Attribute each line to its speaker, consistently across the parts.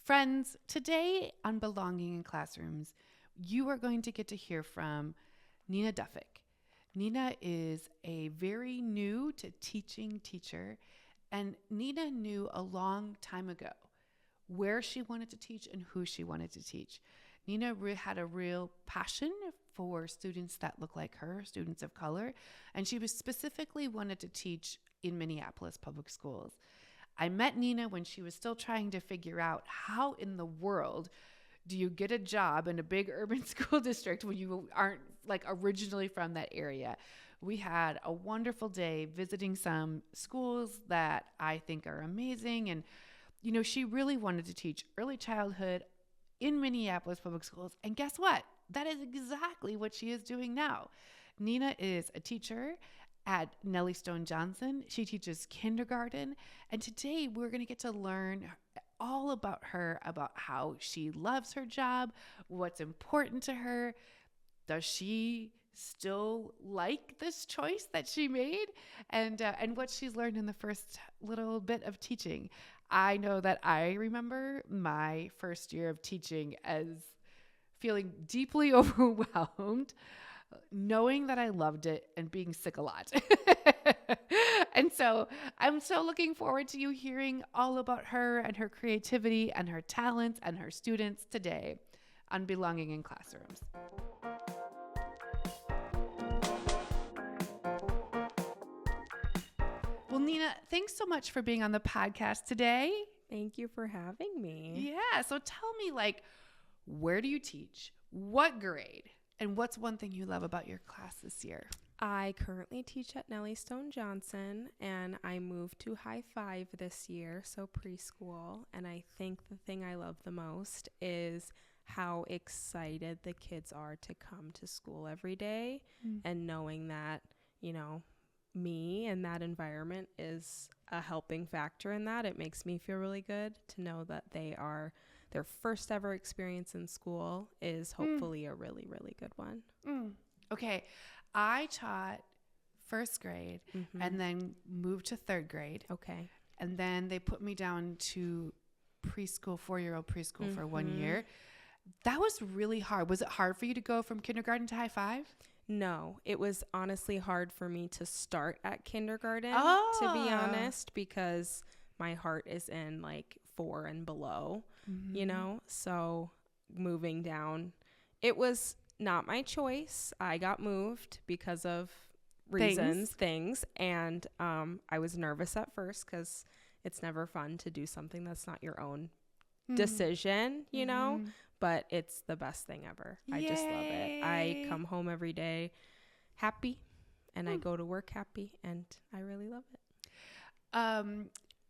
Speaker 1: Friends, today on Belonging in Classrooms, you are going to get to hear from Nina Duffeck. Nina is a very new to teaching teacher, and Nina knew a long time ago where she wanted to teach and who she wanted to teach. Nina had a real passion for students that look like her, students of color, and she was specifically wanted to teach in Minneapolis public schools. I met Nina when she was still trying to figure out how in the world do you get a job in a big urban school district when you aren't like originally from that area. We had a wonderful day visiting some schools that I think are amazing. And, you know, she really wanted to teach early childhood in Minneapolis public schools. And guess what? That is exactly what she is doing now. Nina is a teacher at Nellie Stone Johnson. She teaches kindergarten. And today we're going to get to learn all about her, about how she loves her job, what's important to her. Does she still like this choice that she made? And what she's learned in the first little bit of teaching. I know that I remember my first year of teaching as feeling deeply overwhelmed, knowing that I loved it and being sick a lot. And so I'm so looking forward to you hearing all about her and her creativity and her talents and her students today on Belonging in Classrooms. Well, Nina, thanks so much for being on the podcast today.
Speaker 2: Thank you for having me.
Speaker 1: Yeah. So tell me, where do you teach? What grade? And what's one thing you love about your class this year?
Speaker 2: I currently teach at Nellie Stone Johnson, and I moved to High Five this year, so preschool. And I think the thing I love the most is how excited the kids are to come to school every day, and knowing that, you know, me and that environment is a helping factor in that. It makes me feel really good to know that their first ever experience in school is hopefully a really, really good one.
Speaker 1: Okay. I taught first grade and then moved to third grade.
Speaker 2: Okay.
Speaker 1: And then they put me down to preschool, 4-year-old preschool for 1 year. That was really hard. Was it hard for you to go from kindergarten to High Five?
Speaker 2: No, it was honestly hard for me to start at kindergarten, to be honest, because my heart is in like 4 and below, you know? So moving down, it was not my choice. I got moved because of things. And I was nervous at first because it's never fun to do something that's not your own decision, you know? But it's the best thing ever. Yay. I just love it. I come home every day happy, and I go to work happy, and I really love it.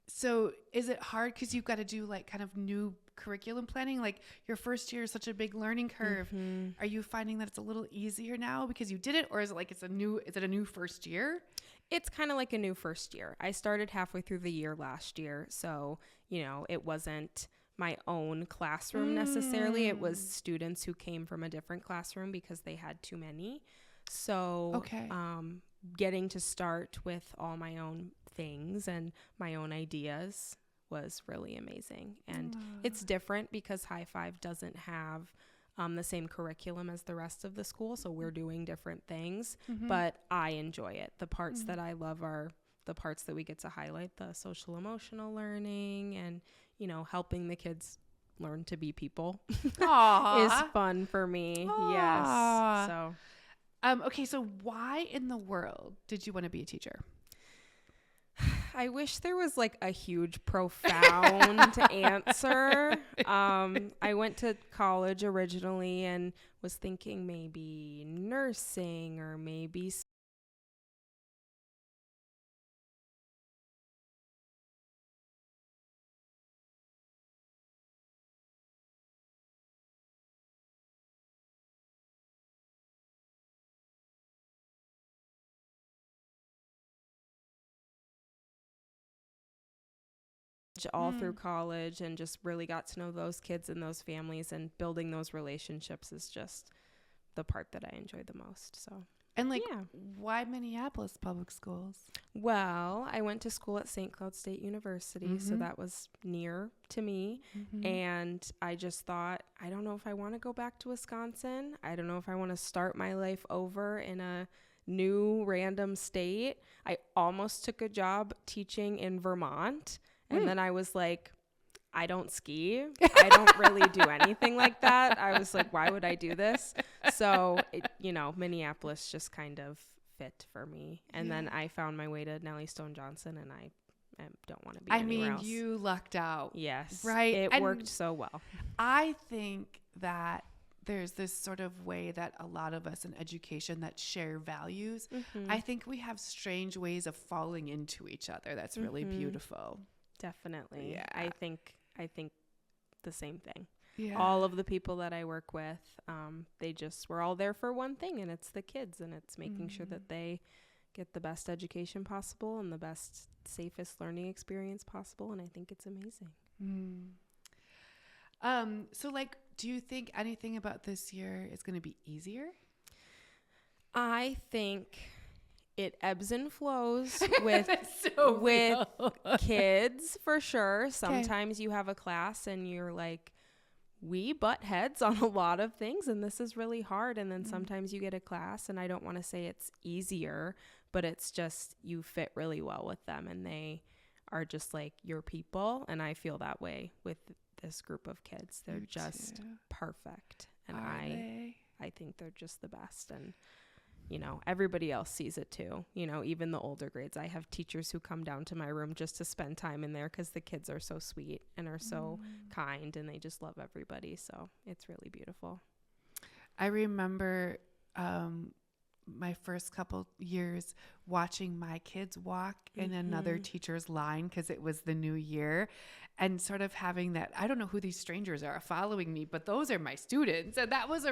Speaker 1: So is it hard because you've got to do like kind of new curriculum planning? Like your first year is such a big learning curve. Are you finding that it's a little easier now because you did it, or is it like is it a new first year?
Speaker 2: It's kind of like a new first year. I started halfway through the year last year, so, you know, it wasn't my own classroom necessarily. It was students who came from a different classroom because they had too many. So getting to start with all my own things and my own ideas was really amazing. And it's different because High Five doesn't have the same curriculum as the rest of the school. So we're doing different things, but I enjoy it. The parts that I love are the parts that we get to highlight, the social emotional learning and, you know, helping the kids learn to be people is fun for me. Aww. Yes. So,
Speaker 1: okay. So why in the world did you want to be a teacher?
Speaker 2: I wish there was like a huge profound answer. I went to college originally and was thinking maybe nursing or maybe all through college, and just really got to know those kids and those families, and building those relationships is just the part that I enjoy the most. So
Speaker 1: And like,
Speaker 2: Yeah.
Speaker 1: why Minneapolis public schools?
Speaker 2: Well, I went to school at St. Cloud State University, so that was near to me. And I just thought, I don't know if I want to go back to Wisconsin. I don't know if I want to start my life over in a new random state. I almost took a job teaching in Vermont. And then I was like, I don't ski. I don't really do anything like that. I was like, why would I do this? So, Minneapolis just kind of fit for me. And then I found my way to Nellie Stone Johnson, and I don't want to be anywhere else.
Speaker 1: You lucked out.
Speaker 2: Yes.
Speaker 1: Right.
Speaker 2: It worked so well.
Speaker 1: I think that there's this sort of way that a lot of us in education that share values. I think we have strange ways of falling into each other. That's really beautiful.
Speaker 2: Definitely.
Speaker 1: Yeah.
Speaker 2: I think the same thing.
Speaker 1: Yeah.
Speaker 2: All of the people that I work with, we're all there for one thing, and it's the kids, and it's making sure that they get the best education possible and the best, safest learning experience possible. And I think it's amazing.
Speaker 1: So like, do you think anything about this year is going to be easier?
Speaker 2: I think it ebbs and flows with kids for sure. Sometimes you have a class and you're like, we butt heads on a lot of things and this is really hard. And then sometimes you get a class, and I don't want to say it's easier, but it's just you fit really well with them and they are just like your people. And I feel that way with this group of kids. They're just perfect. And I think they're just the best. And everybody else sees it too. Even the older grades. I have teachers who come down to my room just to spend time in there because the kids are so sweet and are so kind, and they just love everybody. So it's really beautiful.
Speaker 1: I remember my first couple years watching my kids walk in another teacher's line because it was the new year, and sort of having that, I don't know who these strangers are following me, but those are my students. And that was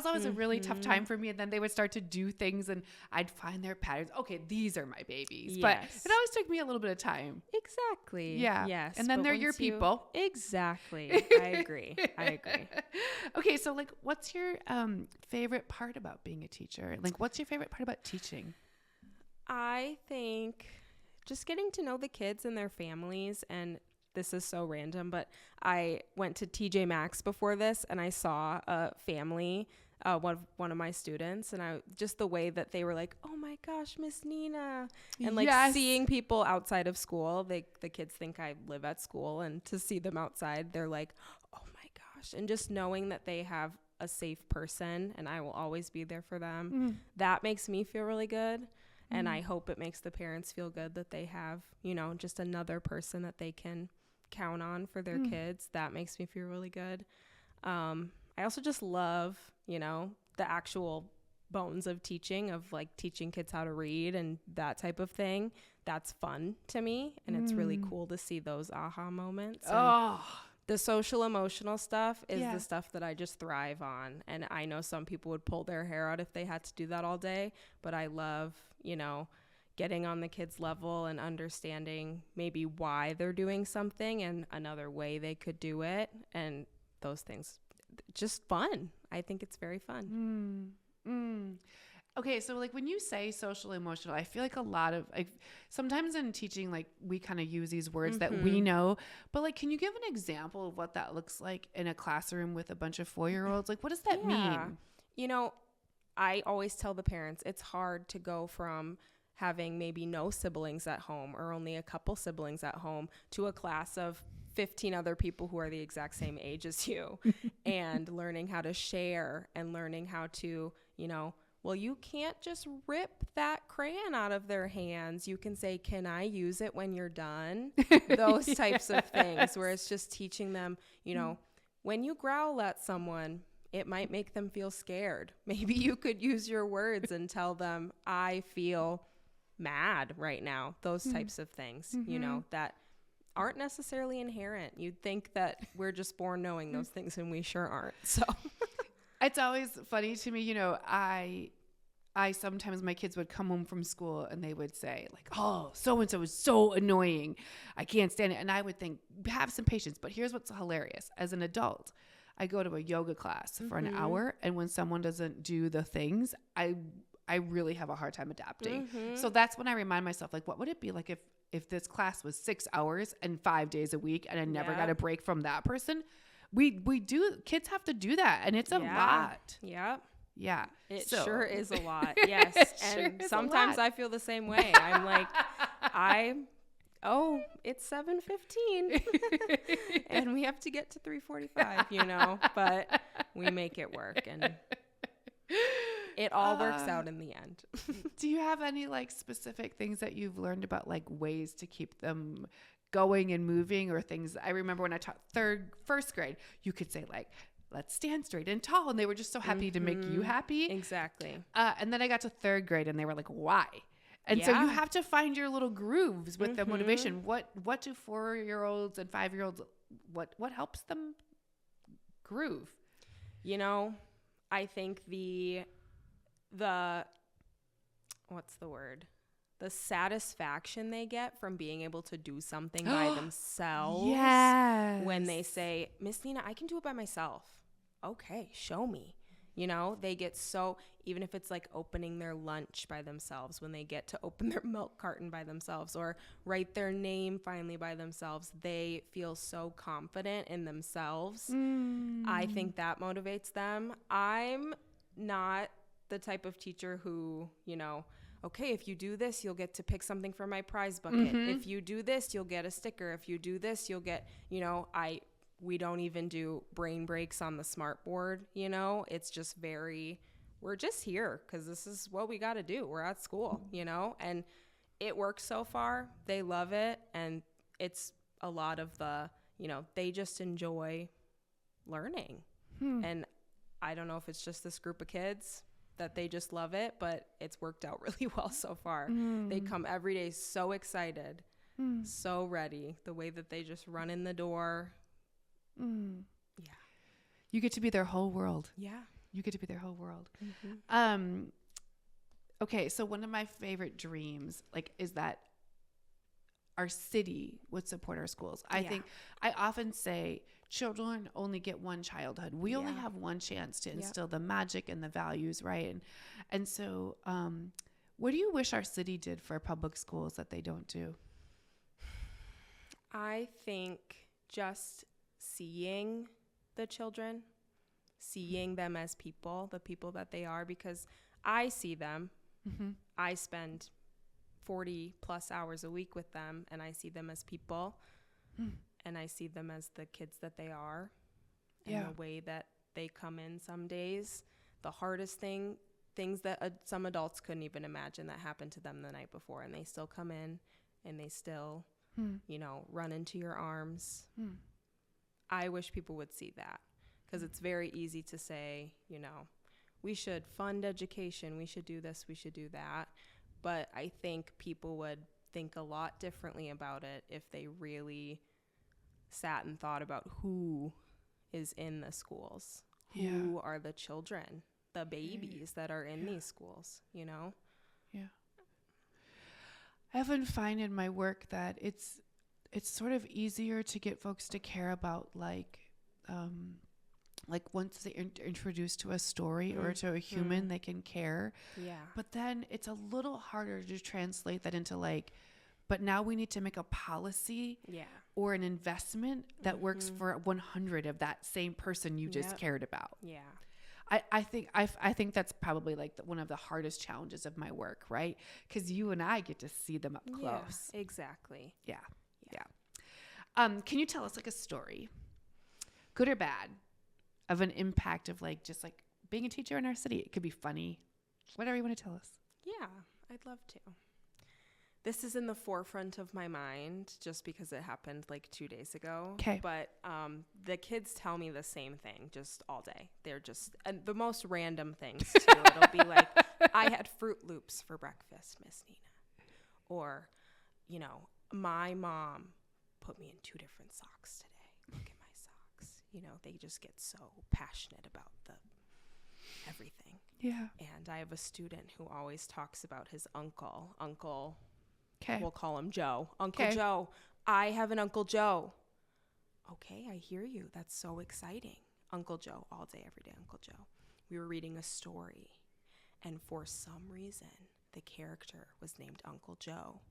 Speaker 1: always a really tough time for me. And then they would start to do things and I'd find their patterns. Okay, these are my babies. Yes. But it always took me a little bit of time.
Speaker 2: Exactly.
Speaker 1: Yeah.
Speaker 2: Yes.
Speaker 1: And then they're your people.
Speaker 2: Exactly. I agree.
Speaker 1: Okay. So like, what's your favorite part about being a teacher? Like, what's your favorite part about teaching?
Speaker 2: I think just getting to know the kids and their families. And this is so random, but I went to TJ Maxx before this and I saw a family, one of my students, and just the way that they were like, oh my gosh, Miss Nina. And like seeing people outside of school, the kids think I live at school, and to see them outside, they're like, oh my gosh. And just knowing that they have a safe person and I will always be there for them, that makes me feel really good. And I hope it makes the parents feel good that they have, just another person that they can count on for their kids. That makes me feel really good. I also just love, the actual bones of teaching, of like teaching kids how to read and that type of thing. That's fun to me. And it's really cool to see those aha moments. The social emotional stuff is the stuff that I just thrive on. And I know some people would pull their hair out if they had to do that all day, but I love, getting on the kids' level and understanding maybe why they're doing something and another way they could do it. And those things, just fun. I think it's very fun.
Speaker 1: Okay, so like when you say social emotional, I feel like a lot of sometimes in teaching, like we kind of use these words that we know, but like, can you give an example of what that looks like in a classroom with a bunch of 4-year-olds? Like, what does that mean?
Speaker 2: I always tell the parents it's hard to go from having maybe no siblings at home or only a couple siblings at home to a class of 15 other people who are the exact same age as you and learning how to share and learning how to, well, you can't just rip that crayon out of their hands. You can say, can I use it when you're done? Those types of things where it's just teaching them, when you growl at someone, it might make them feel scared. Maybe you could use your words and tell them, I feel mad right now. Those types of things, that aren't necessarily inherent. You'd think that we're just born knowing those things, and we sure aren't. So
Speaker 1: it's always funny to me, I sometimes my kids would come home from school and they would say like, oh, so-and-so is so annoying. I can't stand it. And I would think, have some patience. But here's what's hilarious. As an adult, I go to a yoga class for an hour. And when someone doesn't do the things, I I really have a hard time adapting. So that's when I remind myself, like, what would it be like if this class was 6 hours and 5 days a week and I never got a break from that person? Kids have to do that, and it's a lot.
Speaker 2: Yep.
Speaker 1: Yeah.
Speaker 2: It sure is a lot. Yes. And sometimes I feel the same way. I'm like, it's 7:15 and we have to get to 3:45, but we make it work, and it all works out in the end.
Speaker 1: Do you have any like specific things that you've learned about like ways to keep them going and moving, or things? I remember when I taught first grade, you could say like, let's stand straight and tall. And they were just so happy to make you happy.
Speaker 2: Exactly.
Speaker 1: And then I got to third grade and they were like, why? And so you have to find your little grooves with the motivation. What do 4-year-olds and 5-year-olds, what helps them groove?
Speaker 2: I think the what's the word? The satisfaction they get from being able to do something by themselves.
Speaker 1: Yes.
Speaker 2: When they say, Miss Nina, I can do it by myself. Okay, show me. They get so, even if it's like opening their lunch by themselves, when they get to open their milk carton by themselves or write their name finally by themselves, they feel so confident in themselves. I think that motivates them. I'm not the type of teacher who, okay, if you do this, you'll get to pick something from my prize bucket. If you do this, you'll get a sticker. If you do this, you'll get, we don't even do brain breaks on the smart board. It's just we're just here because this is what we got to do. We're at school, and it works so far. They love it. And it's a lot of they just enjoy learning. And I don't know if it's just this group of kids that they just love it, but it's worked out really well so far. They come every day so excited, so ready, the way that they just run in the door. Yeah.
Speaker 1: You get to be their whole world.
Speaker 2: Yeah.
Speaker 1: You get to be their whole world. Okay. So one of my favorite dreams, is that our city would support our schools. I often say children only get one childhood. We only have one chance to instill the magic and the values, right? And so what do you wish our city did for public schools that they don't do?
Speaker 2: I think just seeing the children, seeing them as people, the people that they are, because I see them. I spend 40 plus hours a week with them, and I see them as people, and I see them as the kids that they are, and the way that they come in some days. The hardest things that some adults couldn't even imagine that happened to them the night before, and they still come in and they still, run into your arms. I wish people would see that, because it's very easy to say, we should fund education, we should do this, we should do that. But I think people would think a lot differently about it if they really sat and thought about who is in the schools, who are the children, the babies that are in these schools, Yeah.
Speaker 1: I often find in my work that it's sort of easier to get folks to care about once they're introduced to a story or to a human, they can care. Yeah. But then it's a little harder to translate that into but now we need to make a policy or an investment that works for 100 of that same person you just cared about. Yeah. I think that's probably one of the hardest challenges of my work, right? Because you and I get to see them up close.
Speaker 2: Yeah, exactly.
Speaker 1: Yeah. Can you tell us a story, good or bad, of an impact of just being a teacher in our city? It could be funny, whatever you want to tell us.
Speaker 2: Yeah, I'd love to. This is in the forefront of my mind just because it happened 2 days ago. Okay. But the kids tell me the same thing just all day. They're just the most random things too. It'll be I had Fruit Loops for breakfast, Miss Nina. Or, my mom put me in 2 different socks today. Look at my socks. They just get so passionate about everything. Yeah. And I have a student who always talks about his uncle. Okay. We'll call him Joe. Uncle Joe. I have an Uncle Joe. Okay, I hear you. That's so exciting. Uncle Joe, all day, every day, Uncle Joe. We were reading a story. And for some reason, the character was named Uncle Joe.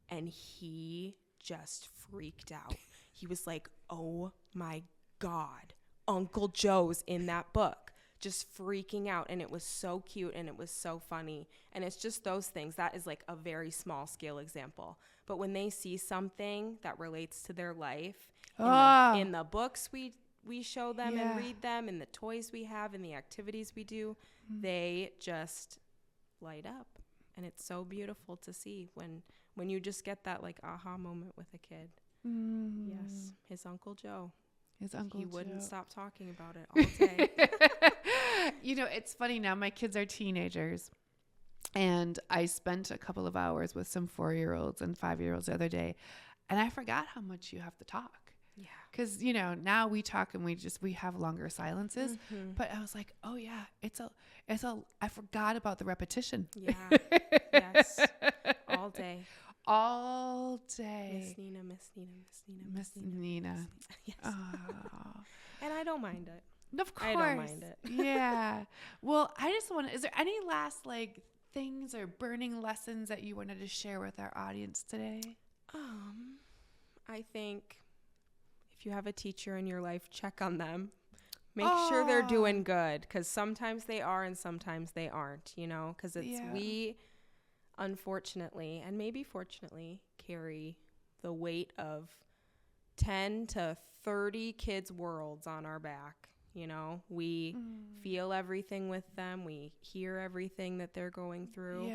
Speaker 2: And he just freaked out. He was like, oh my God, Uncle Joe's in that book. Just freaking out. And it was so cute and it was so funny. And it's just those things. That is like a very small scale example. But when they see something that relates to their life in the books we show them and read them, in the toys we have, in the activities we do, they just light up. And it's so beautiful to see when you just get that like aha moment with a kid. Yes, his Uncle Joe. He wouldn't stop talking about it all day.
Speaker 1: You know, it's funny now. My kids are teenagers, and I spent a couple of hours with some 4-year-olds and 5-year-olds the other day, and I forgot how much you have to talk.
Speaker 2: Yeah.
Speaker 1: Because, you know, now we talk and we have longer silences. But I was like, oh yeah, I forgot about the repetition.
Speaker 2: Yeah. Yes. All day.
Speaker 1: All day.
Speaker 2: Miss Nina, Miss Nina, Miss Nina,
Speaker 1: Miss Nina.
Speaker 2: Yes.
Speaker 1: Oh.
Speaker 2: And I don't mind it.
Speaker 1: Of course.
Speaker 2: I don't mind it.
Speaker 1: Yeah. Well, I just want to, is there any last like things or burning lessons that you wanted to share with our audience today?
Speaker 2: I think if you have a teacher in your life, check on them. Make sure they're doing good, because sometimes they are and sometimes they aren't, you know, because we unfortunately and maybe fortunately carry the weight of 10 to 30 kids' worlds on our back. You know, we feel everything with them. We hear everything that they're going through.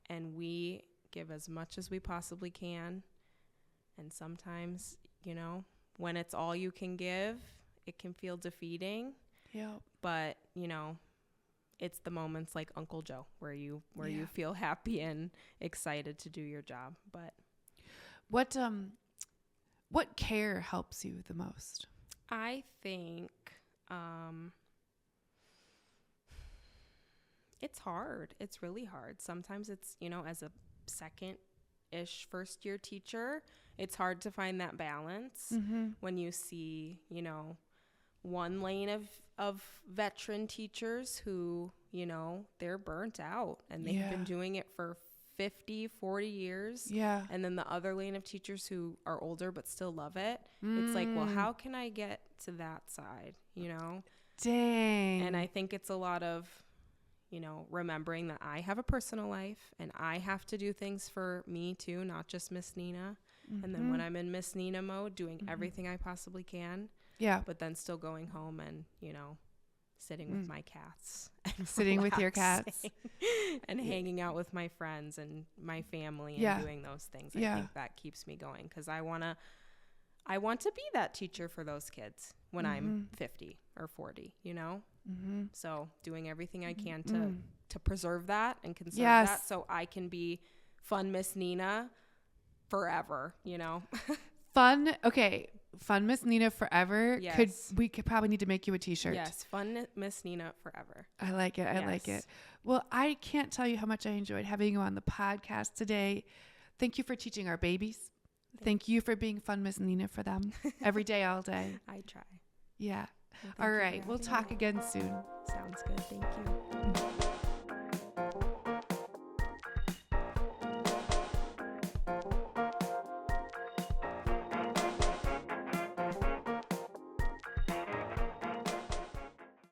Speaker 2: And we give as much as we possibly can. And sometimes, you know, when it's all you can give, it can feel defeating. But, you know, it's the moments like Uncle Joe where you feel happy and excited to do your job. But
Speaker 1: what care helps you the most?
Speaker 2: I think it's hard. It's really hard. Sometimes it's, you know, as a second-ish first-year teacher, it's hard to find that balance when you see, you know, one lane of veteran teachers who, you know, they're burnt out and they've been doing it for 50, 40 years. And then the other lane of teachers who are older but still love it. It's like, well, how can I get to that side, you know?
Speaker 1: Dang.
Speaker 2: And I think it's a lot of, you know, remembering that I have a personal life and I have to do things for me too, not just Miss Nina. And then when I'm in Miss Nina mode, doing everything I possibly can. But then still going home and, you know, sitting with my cats. And
Speaker 1: sitting with your cats.
Speaker 2: And hanging out with my friends and my family and doing those things. I think that keeps me going, because I want to be that teacher for those kids when I'm 50 or 40, you know? So doing everything I can to preserve that and conserve that so I can be fun Miss Nina forever, you know?
Speaker 1: Fun Miss Nina forever.
Speaker 2: Yes.
Speaker 1: We could probably need to make you a t-shirt.
Speaker 2: Yes, fun Miss Nina forever.
Speaker 1: I like it. I like it. Well, I can't tell you how much I enjoyed having you on the podcast today. Thank you for teaching our babies. Thank you for being fun Miss Nina for them every day, all day.
Speaker 2: I try.
Speaker 1: Yeah. All right. We'll talk again soon.
Speaker 2: Sounds good. Thank you.